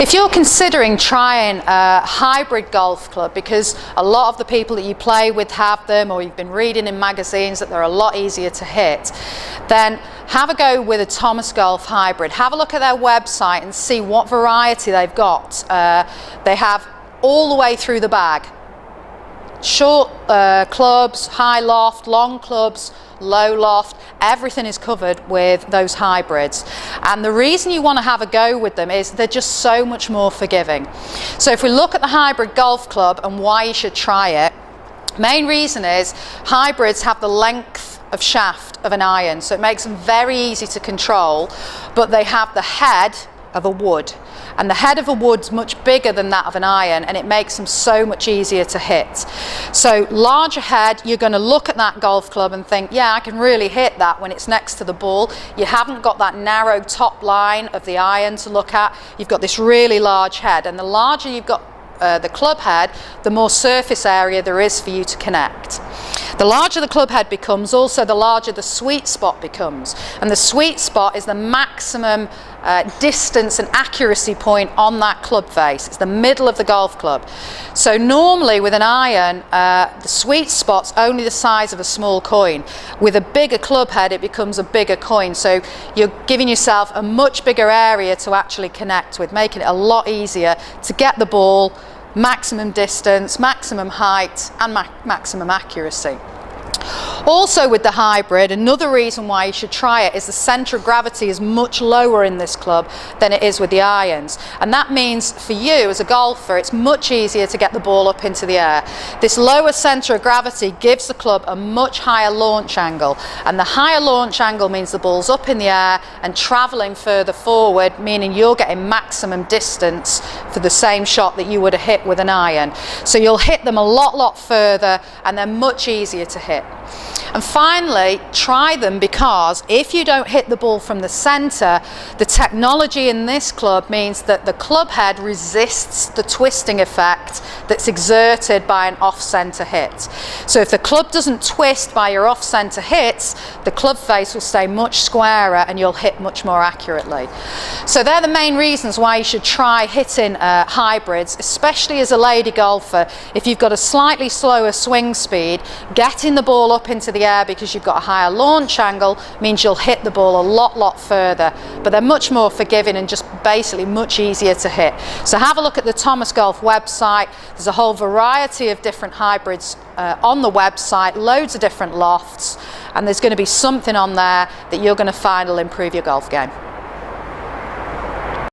If you're considering trying a hybrid golf club, because a lot of the people that you play with have them, or you've been reading in magazines that they're a lot easier to hit, then have a go with a Thomas Golf Hybrid. Have a look at their website and see what variety they've got. They have all the way through the bag. Short clubs, high loft, long clubs, low loft, everything is covered with those hybrids. And the reason you want to have a go with them is they're just so much more forgiving. So if we look at the hybrid golf club and why you should try it, main reason is hybrids have the length of shaft of an iron, so it makes them very easy to control, but they have the head of a wood, and the head of a wood's much bigger than that of an iron, and it makes them so much easier to hit. So larger head, you're going to look at that golf club and think, yeah, I can really hit that when it's next to the ball. You haven't got that narrow top line of the iron to look at. You've got this really large head, and the larger you've got the club head, the more surface area there is for you to connect. The larger the club head becomes, also the larger the sweet spot becomes. And the sweet spot is the maximum distance and accuracy point on that club face. It's the middle of the golf club. So normally with an iron, the sweet spot's only the size of a small coin. With a bigger club head, it becomes a bigger coin. So you're giving yourself a much bigger area to actually connect with, making it a lot easier to get the ball, maximum distance, maximum height, and maximum accuracy. Also with the hybrid, another reason why you should try it is the centre of gravity is much lower in this club than it is with the irons, and that means for you as a golfer it's much easier to get the ball up into the air. This lower centre of gravity gives the club a much higher launch angle, and the higher launch angle means the ball's up in the air and travelling further forward, meaning you're getting maximum distance for the same shot that you would have hit with an iron. So you'll hit them a lot further, and they're much easier to hit. And finally, try them, because if you don't hit the ball from the centre, the technology in this club means that the club head resists the twisting effect that's exerted by an off-centre hit. So if the club doesn't twist by your off-centre hits, the club face will stay much squarer and you'll hit much more accurately. So they're the main reasons why you should try hitting hybrids, especially as a lady golfer. If you've got a slightly slower swing speed, getting the ball up into the air because you've got a higher launch angle means you'll hit the ball a lot further, but they're much more forgiving and just basically much easier to hit. So have a look at the Thomas Golf website. There's a whole variety of different hybrids on the website, loads of different lofts, and there's going to be something on there that you're going to find will improve your golf game.